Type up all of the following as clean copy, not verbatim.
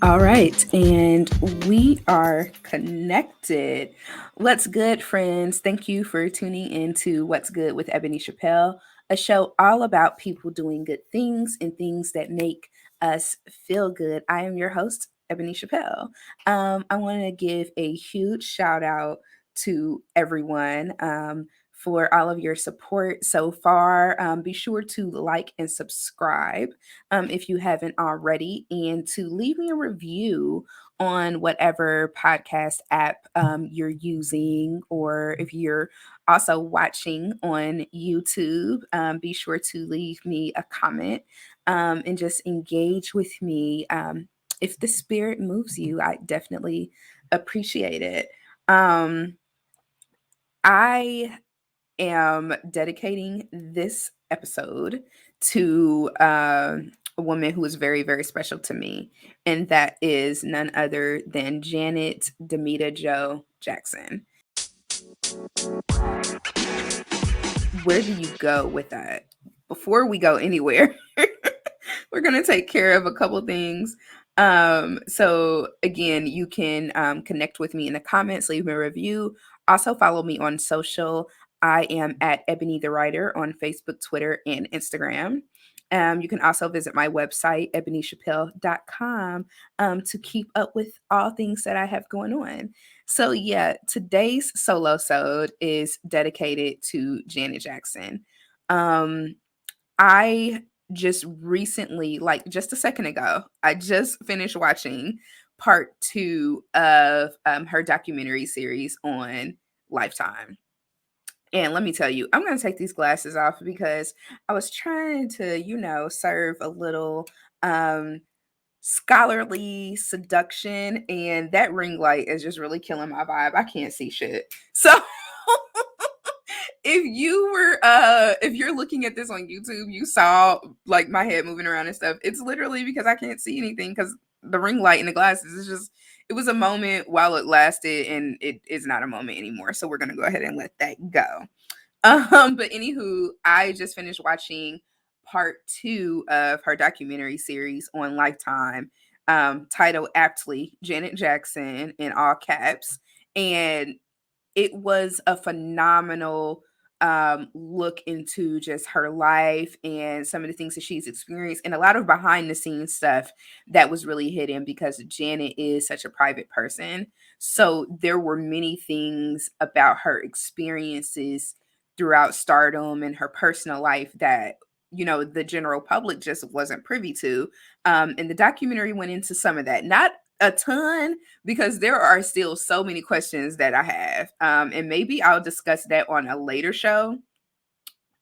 All right, and we are connected. What's good, friends? Thank you for tuning in to What's Good with Ebony Chappelle, a show all about people doing good things and things that make us feel good. I am your host, Ebony Chappelle. I want to give a huge shout out to everyone. For all of your support so far. Be sure to like and subscribe if you haven't already, and to leave me a review on whatever podcast app you're using, or if you're also watching on YouTube, be sure to leave me a comment and just engage with me. If the spirit moves you, I definitely appreciate it. Um, I am dedicating this episode to a woman who is very, very special to me, and that is none other than Janet Damita Jo Jackson. Where do you go with that? Before we go anywhere, we're going to take care of a couple things. So again, you can connect with me in the comments, leave me a review. Also follow me on social. I am at Ebony the Writer on Facebook, Twitter, and Instagram. You can also visit my website, ebonychappelle.com, to keep up with all things that I have going on. So yeah, today's solo sode is dedicated to Janet Jackson. Um, I just recently, like just a second ago, I just finished watching part two of her documentary series on Lifetime. And let me tell you, I'm going to take these glasses off because I was trying to, serve a little um, scholarly seduction, and that ring light is just really killing my vibe. I can't see shit. So if you're looking at this on YouTube, you saw like my head moving around and stuff. It's literally because I can't see anything because the ring light and the glasses is just, it was a moment while it lasted, and it is not a moment anymore. So we're gonna go ahead and let that go. But anywho, I just finished watching part two of her documentary series on Lifetime, titled aptly Janet Jackson in all caps. And it was a phenomenal look into just her life and some of the things that she's experienced, and a lot of behind the scenes stuff that was really hidden because Janet is such a private person. So there were many things about her experiences throughout stardom and her personal life that the general public just wasn't privy to. And the documentary went into some of that, not a ton, because there are still so many questions that I have. And maybe I'll discuss that on a later show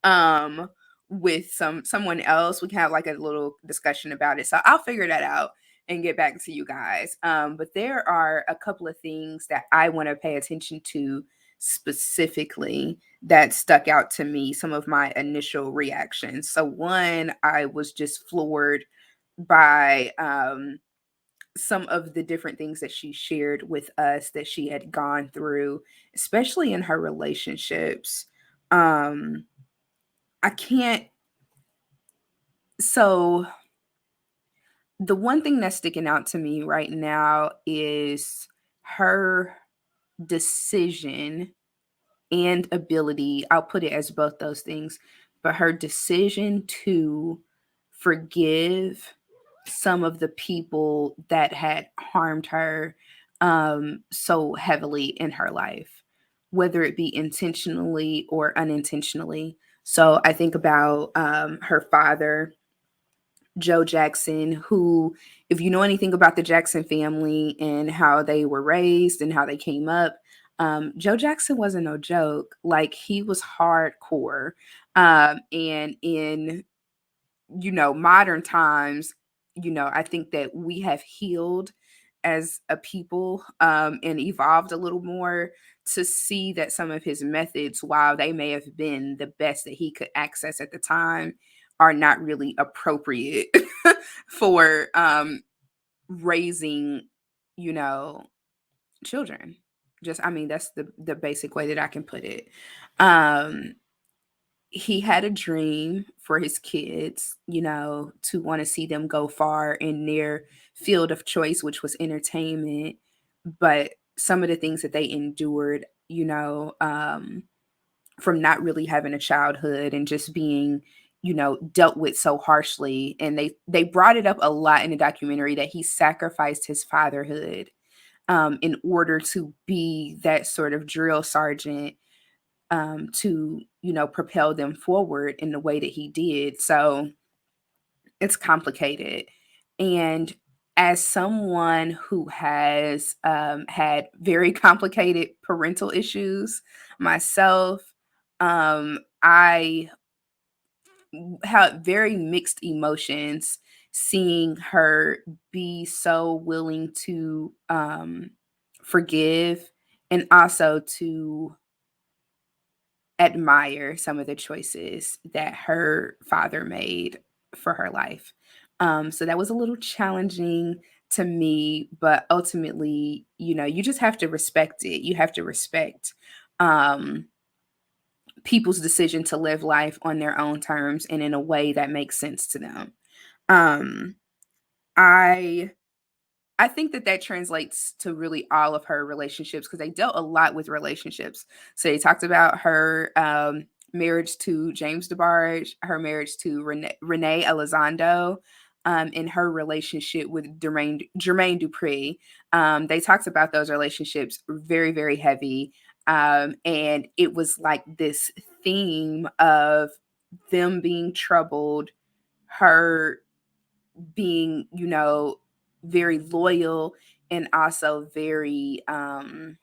um, with someone else. We can have like a little discussion about it. So I'll figure that out and get back to you guys. But there are a couple of things that I want to pay attention to specifically that stuck out to me, some of my initial reactions. So one, I was just floored by some of the different things that she shared with us that she had gone through, especially in her relationships. Um, I can't, so the one thing that's sticking out to me right now is her decision and ability. I'll put it as both those things, but her decision to forgive some of the people that had harmed her so heavily in her life, whether it be intentionally or unintentionally. So I think about her father, Joe Jackson, who, if you know anything about the Jackson family and how they were raised and how they came up, Joe Jackson wasn't no joke. Like, he was hardcore. And in, modern times, I think that we have healed as a people and evolved a little more to see that some of his methods, while they may have been the best that he could access at the time, are not really appropriate for raising, you know, children. Just, I mean, that's the basic way that I can put it. Um, he had a dream for his kids, to want to see them go far in their field of choice, which was entertainment. But some of the things that they endured, from not really having a childhood and just being, dealt with so harshly. And they brought it up a lot in the documentary that he sacrificed his fatherhood, in order to be that sort of drill sergeant, to propel them forward in the way that he did. So it's complicated. And as someone who has, had very complicated parental issues myself, I had very mixed emotions seeing her be so willing to, forgive, and also to admire some of the choices that her father made for her life. So that was a little challenging to me, but ultimately, you just have to respect it. You have to respect, um, people's decision to live life on their own terms and in a way that makes sense to them. Um, I I think that that translates to really all of her relationships because they dealt a lot with relationships. So they talked about her, marriage to James DeBarge, her marriage to Renee Elizondo, and her relationship with Jermaine Dupri. They talked about those relationships very, very heavy. And it was like this theme of them being troubled, her being, very loyal, and also very, I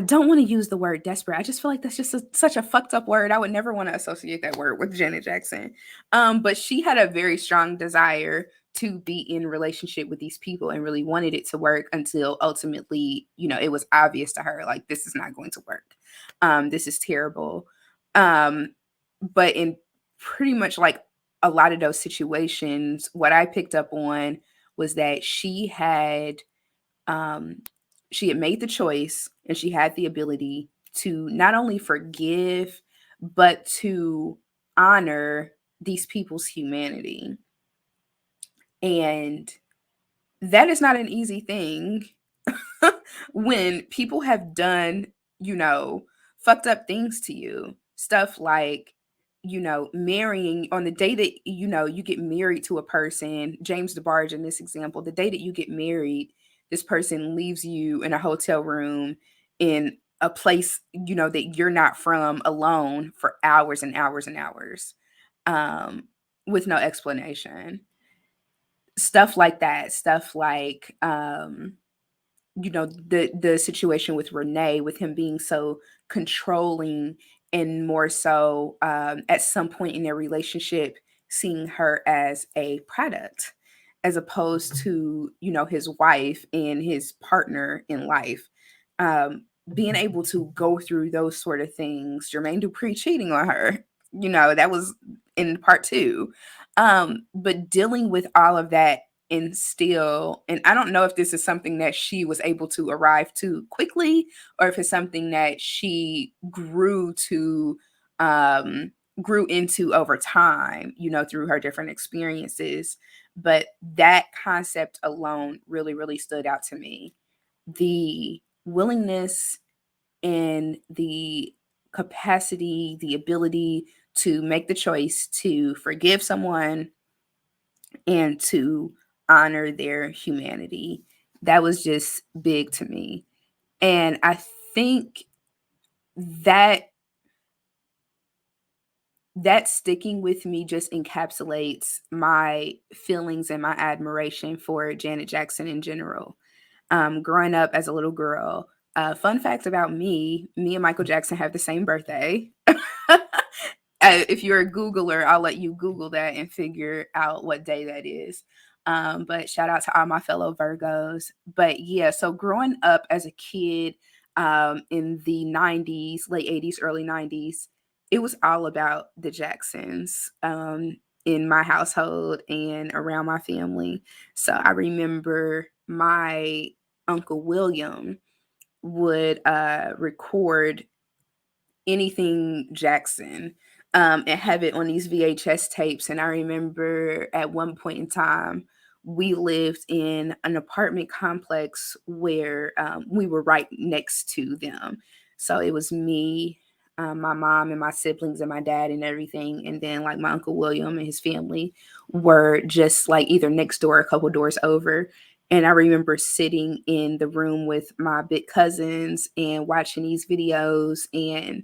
don't want to use the word desperate. I just feel like that's just such a fucked up word. I would never want to associate that word with Janet Jackson. But she had a very strong desire to be in relationship with these people and really wanted it to work until ultimately, it was obvious to her like this is not going to work. This is terrible. Um, but in pretty much like a lot of those situations, what I picked up on was that um, she had made the choice and she had the ability to not only forgive, but to honor these people's humanity. And that is not an easy thing when people have done, you know, fucked up things to you. Stuff like, marrying on the day that, you get married to a person, James DeBarge in this example, the day that you get married, this person leaves you in a hotel room in a place, that you're not from alone for hours and hours and hours, um, with no explanation. Stuff like that. Stuff like, the situation with Renee, with him being so controlling, and more so, at some point in their relationship seeing her as a product as opposed to, his wife and his partner in life. Being able to go through those sort of things, Jermaine Dupri cheating on her, that was in part two. But dealing with all of that, and I don't know if this is something that she was able to arrive to quickly, or if it's something that she um grew into over time, through her different experiences. But that concept alone really, really stood out to me. The willingness and the capacity, the ability to make the choice to forgive someone and to honor their humanity. That was just big to me. And I think that that sticking with me just encapsulates my feelings and my admiration for Janet Jackson in general. Growing up as a little girl, fun fact about me and Michael Jackson have the same birthday. If you're a Googler, I'll let you Google that and figure out what day that is. But shout out to all my fellow Virgos. But yeah, so growing up as a kid, in the 90s, late 80s, early 90s, it was all about the Jacksons, in my household and around my family. So I remember my Uncle William would, record anything Jackson, and have it on these VHS tapes. And I remember at one point in time, we lived in an apartment complex where we were right next to them. So it was me, my mom, and my siblings, and my dad, and everything. And then, like, my Uncle William and his family were just like either next door or a couple doors over. And I remember sitting in the room with my big cousins and watching these videos and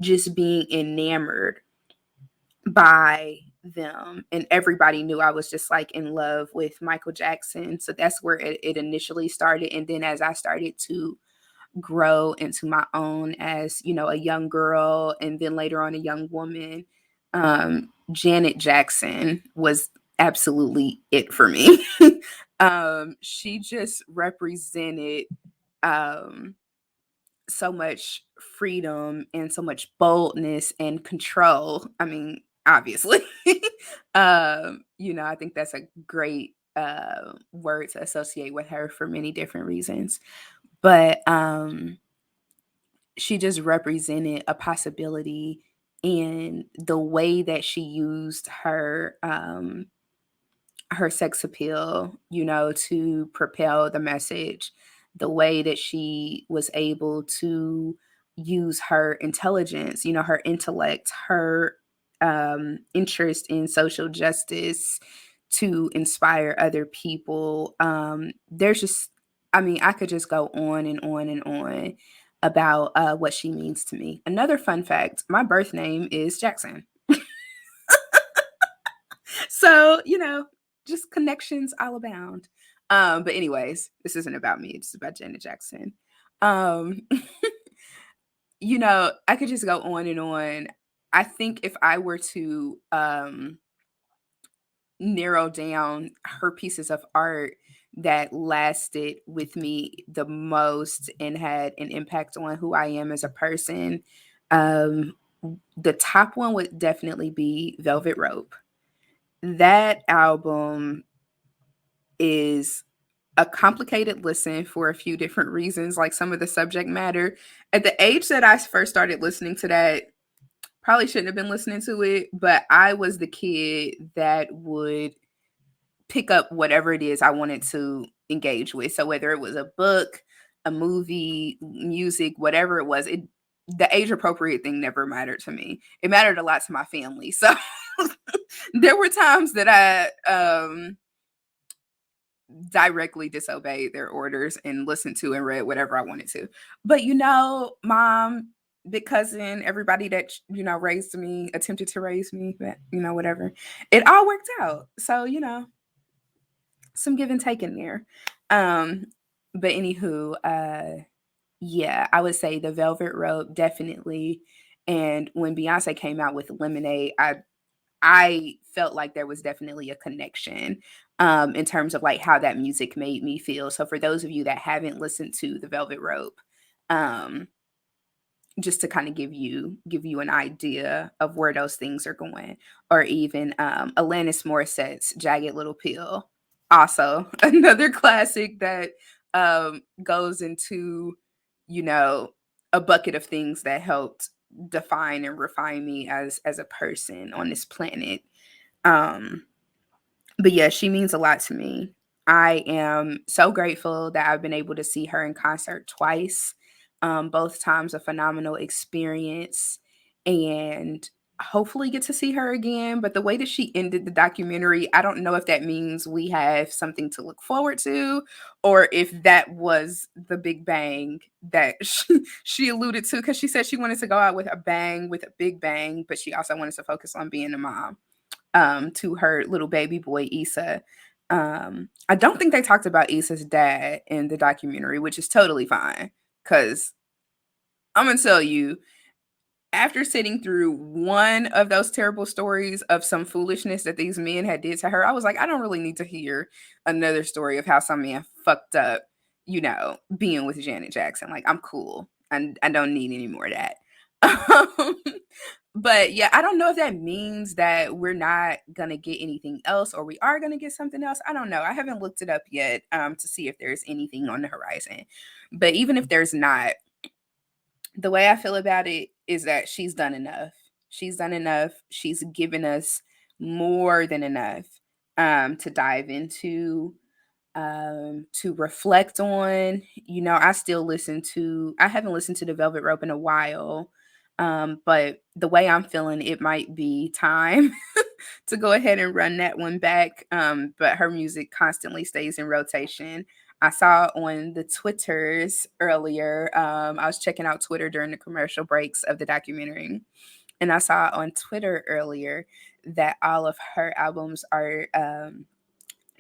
just being enamored by them. And everybody knew I was just like in love with Michael Jackson. So that's where it initially started. And then as I started to grow into my own as, a young girl and then later on a young woman, Janet Jackson was absolutely it for me. She just represented um, so much freedom and so much boldness and control. I mean, obviously. I think that's a great word to associate with her for many different reasons. But she just represented a possibility in the way that she used her sex appeal, to propel the message, the way that she was able to use her intelligence, her intellect, her interest in social justice to inspire other people. There's just, I mean, I could just go on and on and on about what she means to me. Another fun fact, my birth name is Jackson. So, just connections all abound. But anyways, this isn't about me. It's about Janet Jackson. Um, I could just go on and on. I think if I were to narrow down her pieces of art that lasted with me the most and had an impact on who I am as a person, um, the top one would definitely be Velvet Rope. That album is a complicated listen for a few different reasons, like some of the subject matter. At the age that I first started listening to that, probably shouldn't have been listening to it, but I was the kid that would pick up whatever it is I wanted to engage with. So whether it was a book, a movie, music, whatever it was, the age appropriate thing never mattered to me. It mattered a lot to my family. So there were times that I directly disobeyed their orders and listened to and read whatever I wanted to. But mom, big cousin, everybody that raised me, attempted to raise me, but whatever. It all worked out. So, some give and take in there. Um, but anywho, yeah, I would say the Velvet Rope definitely. And when Beyonce came out with Lemonade, I felt like there was definitely a connection in terms of like how that music made me feel. So for those of you that haven't listened to the Velvet Rope, um, just to kind of give you an idea of where those things are going, or even Alanis Morissette's Jagged Little Pill, also another classic that goes into you know a bucket of things that helped define and refine me as a person on this planet. um but yeah, she means a lot to me. I am so grateful that I've been able to see her in concert twice. Both times a phenomenal experience, and hopefully get to see her again. But the way that she ended the documentary, I don't know if that means we have something to look forward to, or if that was the big bang that she alluded to, because she said she wanted to go out with a bang, with a big bang, but she also wanted to focus on being a mom to her little baby boy, Issa. I don't think they talked about Issa's dad in the documentary, which is totally fine. Because I'm going to tell you, after sitting through one of those terrible stories of some foolishness that these men had did to her, I was like, I don't really need to hear another story of how some man fucked up, being with Janet Jackson. Like, I'm cool. I don't need any more of that. Um, but yeah, I don't know if that means that we're not gonna get anything else or we are gonna get something else. I don't know. I haven't looked it up yet to see if there's anything on the horizon. But even if there's not, the way I feel about it is that she's done enough. She's done enough. She's given us more than enough to dive into, to reflect on. I still I haven't listened to the Velvet Rope in a while. But the way I'm feeling, it might be time to go ahead and run that one back. But her music constantly stays in rotation. I saw on the Twitters earlier. I was checking out Twitter during the commercial breaks of the documentary, and I saw on Twitter earlier that all of her albums are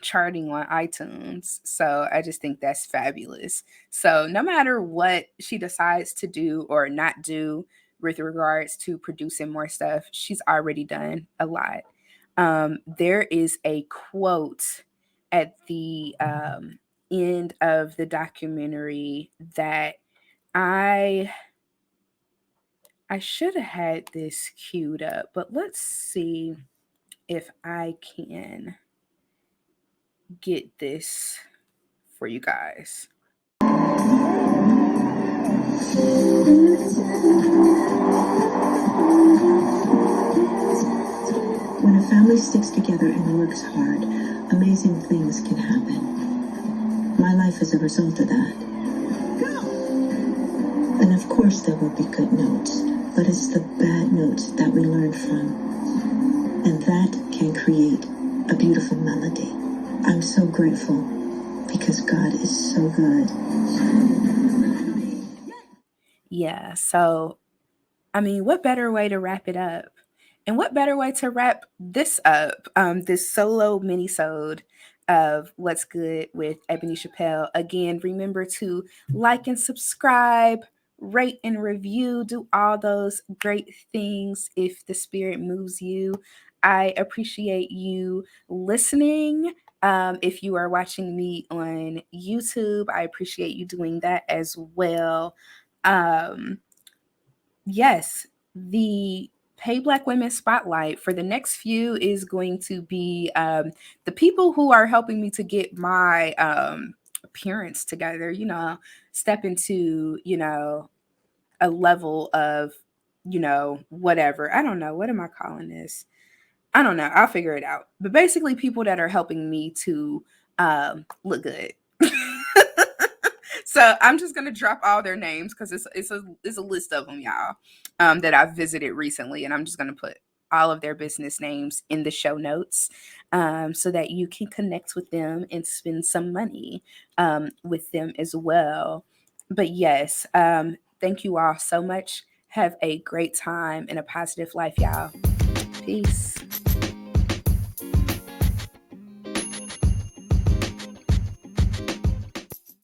charting on iTunes. So I just think that's fabulous. So no matter what she decides to do or not do with regards to producing more stuff, she's already done a lot. There is a quote at the end of the documentary that I I should have had this queued up, but let's see if I can get this for you guys. When a family sticks together and works hard, amazing things can happen. My life is a result of that. And of course there will be good notes, but it's the bad notes that we learn from. And that can create a beautiful melody. I'm so grateful because God is so good. Yeah, so what better way to wrap it up? And what better way to wrap this up? This solo mini-sode of What's Good with Ebony Chappelle. Again, remember to like and subscribe, rate and review, do all those great things if the spirit moves you. I appreciate you listening. If you are watching me on YouTube, I appreciate you doing that as well. Yes, the Pay Black Women Spotlight for the next few is going to be the people who are helping me to get my appearance together, step into, a level of, whatever. I don't know. What am I calling this? I don't know. I'll figure it out. But basically, people that are helping me to look good. So I'm just gonna drop all their names because it's a list of them, y'all, that I've visited recently, and I'm just gonna put all of their business names in the show notes, so that you can connect with them and spend some money with them as well. But yes, thank you all so much. Have a great time and a positive life, y'all. Peace.